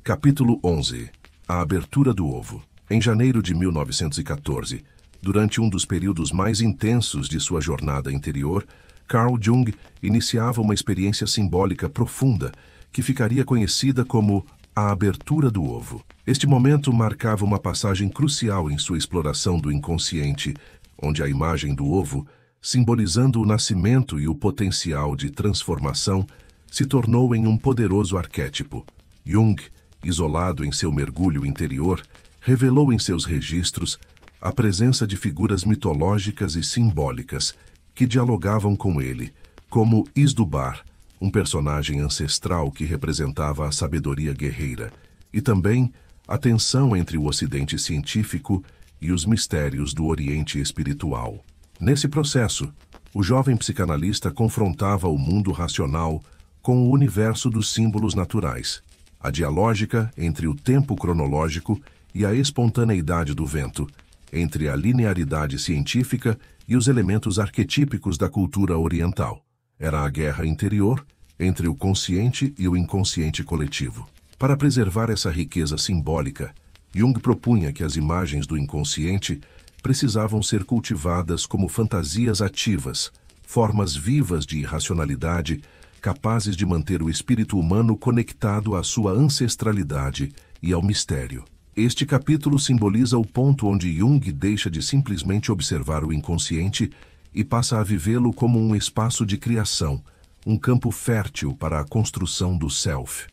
Capítulo 11. A abertura do ovo. Em janeiro de 1914, durante um dos períodos mais intensos de sua jornada interior, Carl Jung iniciava uma experiência simbólica profunda que ficaria conhecida como a abertura do ovo. Este momento marcava uma passagem crucial em sua exploração do inconsciente, onde a imagem do ovo, simbolizando o nascimento e o potencial de transformação, se tornou em um poderoso arquétipo. Jung, isolado em seu mergulho interior, revelou em seus registros a presença de figuras mitológicas e simbólicas que dialogavam com ele, como Isdubar, um personagem ancestral que representava a sabedoria guerreira, e também a tensão entre o Ocidente científico e os mistérios do Oriente espiritual. Nesse processo, o jovem psicanalista confrontava o mundo racional com o universo dos símbolos naturais. a dialógica entre o tempo cronológico e a espontaneidade do vento, entre a linearidade científica e os elementos arquetípicos da cultura oriental. Era a guerra interior entre o consciente e o inconsciente coletivo. Para preservar essa riqueza simbólica, Jung propunha que as imagens do inconsciente precisavam ser cultivadas como fantasias ativas, formas vivas de irracionalidade, capazes de manter o espírito humano conectado à sua ancestralidade e ao mistério. Este capítulo simboliza o ponto onde Jung deixa de simplesmente observar o inconsciente e passa a vivê-lo como um espaço de criação, um campo fértil para a construção do self.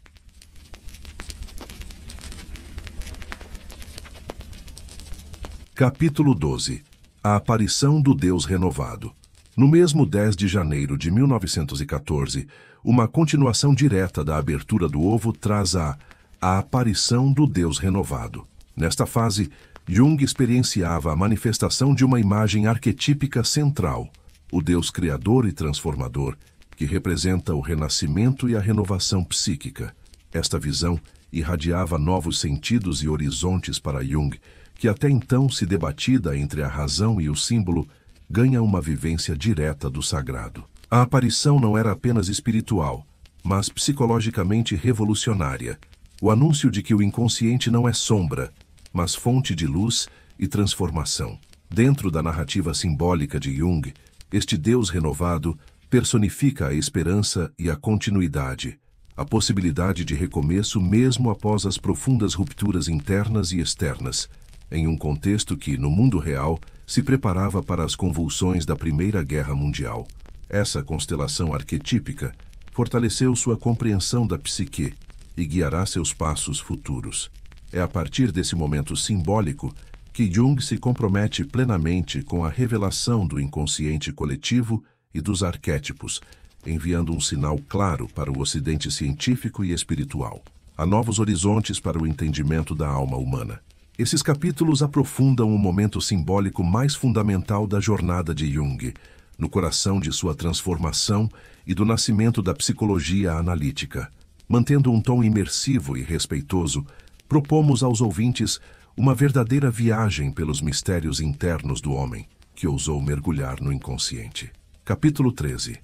Capítulo 12. A aparição do Deus renovado. No mesmo 10 de janeiro de 1914, uma continuação direta da abertura do ovo traz a aparição do Deus renovado. Nesta fase, Jung experienciava a manifestação de uma imagem arquetípica central, o Deus criador e transformador, que representa o renascimento e a renovação psíquica. Esta visão irradiava novos sentidos e horizontes para Jung, que até então se debatida entre a razão e o símbolo, ganha uma vivência direta do sagrado. A aparição não era apenas espiritual, mas psicologicamente revolucionária. O anúncio de que o inconsciente não é sombra, mas fonte de luz e transformação. Dentro da narrativa simbólica de Jung, este Deus renovado personifica a esperança e a continuidade, a possibilidade de recomeço mesmo após as profundas rupturas internas e externas, em um contexto que, no mundo real, se preparava para as convulsões da Primeira Guerra Mundial. Essa constelação arquetípica fortaleceu sua compreensão da psique e guiará seus passos futuros. É a partir desse momento simbólico que Jung se compromete plenamente com a revelação do inconsciente coletivo e dos arquétipos, enviando um sinal claro para o ocidente científico e espiritual. Há novos horizontes para o entendimento da alma humana. Esses capítulos aprofundam o momento simbólico mais fundamental da jornada de Jung, no coração de sua transformação e do nascimento da psicologia analítica. Mantendo um tom imersivo e respeitoso, propomos aos ouvintes uma verdadeira viagem pelos mistérios internos do homem, que ousou mergulhar no inconsciente. Capítulo 13.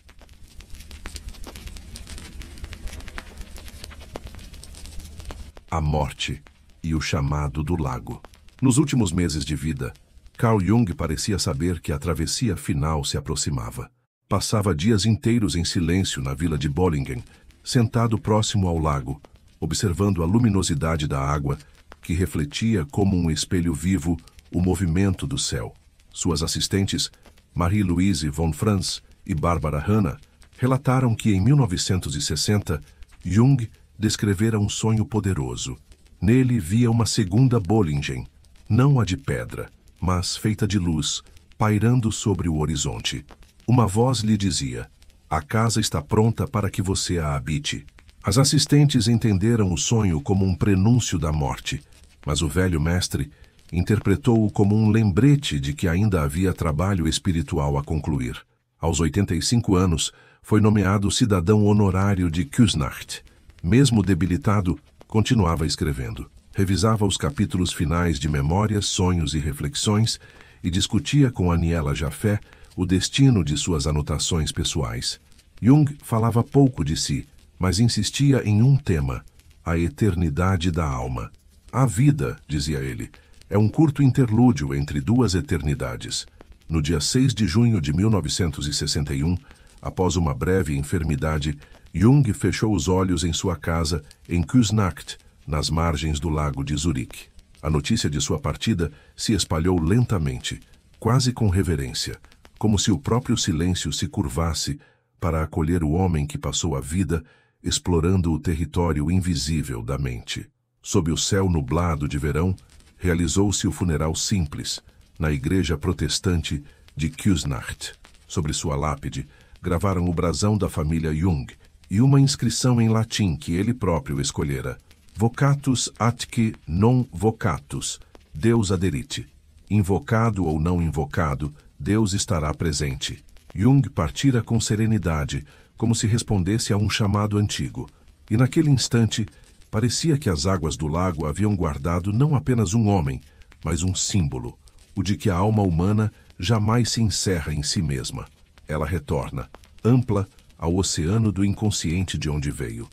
A morte e o chamado do lago. Nos últimos meses de vida, Carl Jung parecia saber que a travessia final se aproximava. Passava dias inteiros em silêncio na vila de Bollingen, sentado próximo ao lago, observando a luminosidade da água, que refletia como um espelho vivo o movimento do céu. Suas assistentes, Marie-Louise von Franz e Barbara Hanna, relataram que em 1960, Jung descrevera um sonho poderoso. Nele via uma segunda Bollingen, não a de pedra, mas feita de luz, pairando sobre o horizonte. Uma voz lhe dizia: "A casa está pronta para que você a habite." As assistentes entenderam o sonho como um prenúncio da morte, mas o velho mestre interpretou-o como um lembrete de que ainda havia trabalho espiritual a concluir. Aos 85 anos, foi nomeado cidadão honorário de Küsnacht. Mesmo debilitado, continuava escrevendo. Revisava os capítulos finais de Memórias, Sonhos e Reflexões e discutia com Aniela Jaffé o destino de suas anotações pessoais. Jung falava pouco de si, mas insistia em um tema: a eternidade da alma. A vida, dizia ele, é um curto interlúdio entre duas eternidades. No dia 6 de junho de 1961, após uma breve enfermidade, Jung fechou os olhos em sua casa em Küsnacht, nas margens do lago de Zurique. A notícia de sua partida se espalhou lentamente, quase com reverência, como se o próprio silêncio se curvasse para acolher o homem que passou a vida explorando o território invisível da mente. Sob o céu nublado de verão, realizou-se o funeral simples, na igreja protestante de Küsnacht. Sobre sua lápide, gravaram o brasão da família Jung e uma inscrição em latim que ele próprio escolhera: Vocatus atque non vocatus, Deus aderite. Invocado ou não invocado, Deus estará presente. Jung partira com serenidade, como se respondesse a um chamado antigo, e naquele instante Parecia que as águas do lago haviam guardado não apenas um homem, mas um símbolo, o de que a alma humana jamais se encerra em si mesma. Ela retorna, ampla, ao oceano do inconsciente de onde veio.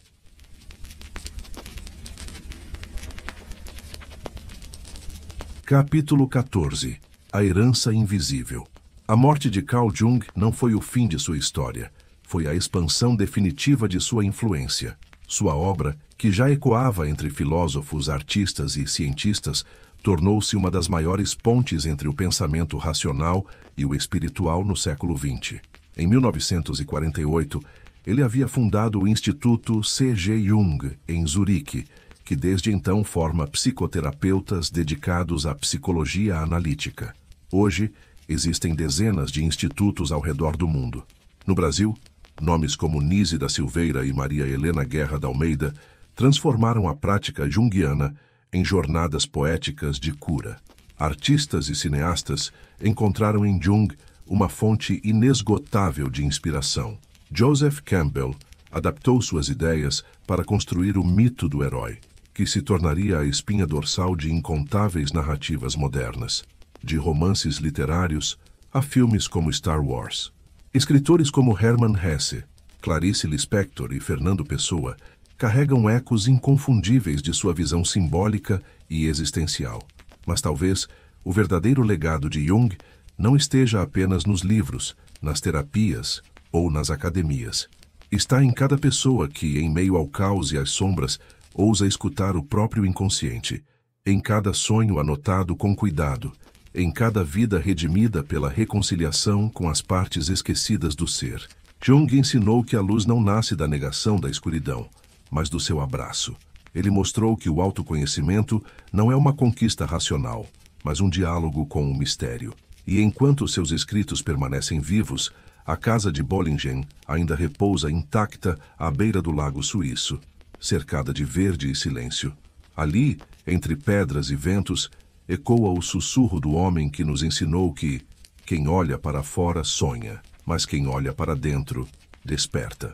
Capítulo 14. A herança invisível. A morte de Carl Jung não foi o fim de sua história, foi a expansão definitiva de sua influência. Sua obra, que já ecoava entre filósofos, artistas e cientistas, tornou-se uma das maiores pontes entre o pensamento racional e o espiritual no século XX. Em 1948, ele havia fundado o Instituto C.G. Jung, em Zurique, que desde então forma psicoterapeutas dedicados à psicologia analítica. Hoje, existem dezenas de institutos ao redor do mundo. No Brasil, nomes como Nise da Silveira e Maria Helena Guerra da Almeida transformaram a prática junguiana em jornadas poéticas de cura. Artistas e cineastas encontraram em Jung uma fonte inesgotável de inspiração. Joseph Campbell adaptou suas ideias para construir o mito do herói, que se tornaria a espinha dorsal de incontáveis narrativas modernas, de romances literários a filmes como Star Wars. Escritores como Hermann Hesse, Clarice Lispector e Fernando Pessoa carregam ecos inconfundíveis de sua visão simbólica e existencial. Mas talvez o verdadeiro legado de Jung não esteja apenas nos livros, nas terapias ou nas academias. Está em cada pessoa que, em meio ao caos e às sombras, ousa escutar o próprio inconsciente, em cada sonho anotado com cuidado, em cada vida redimida pela reconciliação com as partes esquecidas do ser. Jung ensinou que a luz não nasce da negação da escuridão, mas do seu abraço. Ele mostrou que o autoconhecimento não é uma conquista racional, mas um diálogo com o mistério. E enquanto seus escritos permanecem vivos, a casa de Bollingen ainda repousa intacta à beira do lago suíço, cercada de verde e silêncio. Ali, entre pedras e ventos, ecoa o sussurro do homem que nos ensinou que quem olha para fora sonha, mas quem olha para dentro desperta.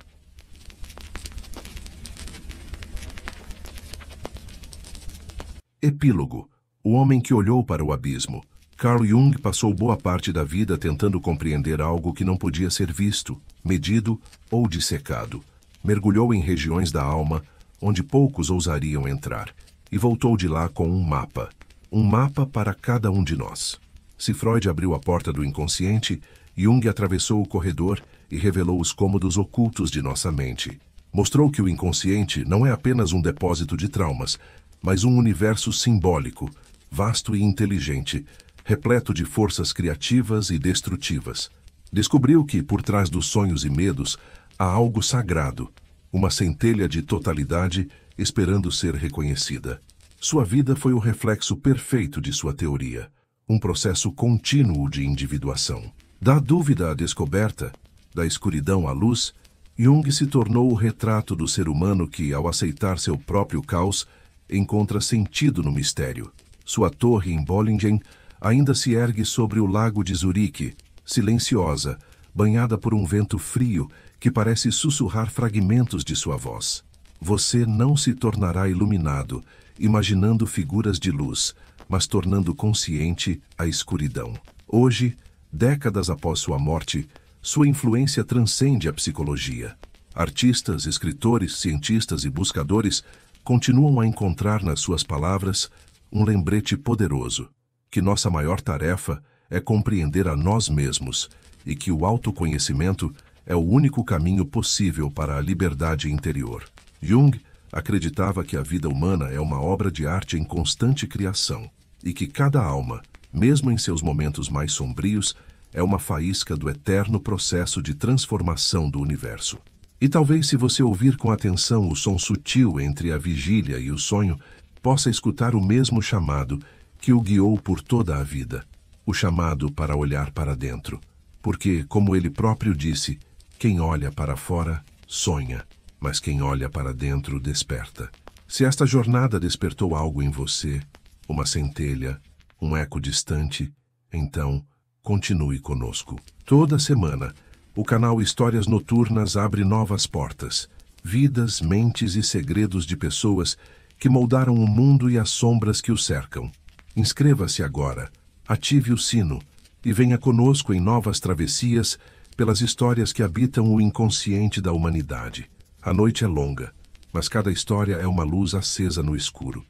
Epílogo. O homem que olhou para o abismo. Carl Jung passou boa parte da vida tentando compreender algo que não podia ser visto, medido ou dissecado. Mergulhou em regiões da alma onde poucos ousariam entrar, e voltou de lá com um mapa para cada um de nós. Se Freud abriu a porta do inconsciente, Jung atravessou o corredor e revelou os cômodos ocultos de nossa mente. Mostrou que o inconsciente não é apenas um depósito de traumas, mas um universo simbólico, vasto e inteligente, repleto de forças criativas e destrutivas. Descobriu que, por trás dos sonhos e medos, há algo sagrado, uma centelha de totalidade esperando ser reconhecida. Sua vida foi o reflexo perfeito de sua teoria, um processo contínuo de individuação. Da dúvida à descoberta, da escuridão à luz, Jung se tornou o retrato do ser humano que, ao aceitar seu próprio caos, encontra sentido no mistério. Sua torre em Bollingen ainda se ergue sobre o lago de Zurique, silenciosa, banhada por um vento frio que parece sussurrar fragmentos de sua voz. Você não se tornará iluminado, imaginando figuras de luz, mas tornando consciente a escuridão. Hoje, décadas após sua morte, sua influência transcende a psicologia. Artistas, escritores, cientistas e buscadores continuam a encontrar nas suas palavras um lembrete poderoso, que nossa maior tarefa é compreender a nós mesmos e que o autoconhecimento é o único caminho possível para a liberdade interior. Jung acreditava que a vida humana é uma obra de arte em constante criação e que cada alma, mesmo em seus momentos mais sombrios, é uma faísca do eterno processo de transformação do universo. E talvez, se você ouvir com atenção o som sutil entre a vigília e o sonho, possa escutar o mesmo chamado que o guiou por toda a vida, o chamado para olhar para dentro. Porque, como ele próprio disse, quem olha para fora sonha, mas quem olha para dentro desperta. Se esta jornada despertou algo em você, uma centelha, um eco distante, então continue conosco. Toda semana, o canal Histórias Noturnas abre novas portas. vidas, mentes e segredos de pessoas que moldaram o mundo e as sombras que o cercam. Inscreva-se agora, ative o sino e venha conosco em novas travessias pelas histórias que habitam o inconsciente da humanidade. A noite é longa, mas cada história é uma luz acesa no escuro.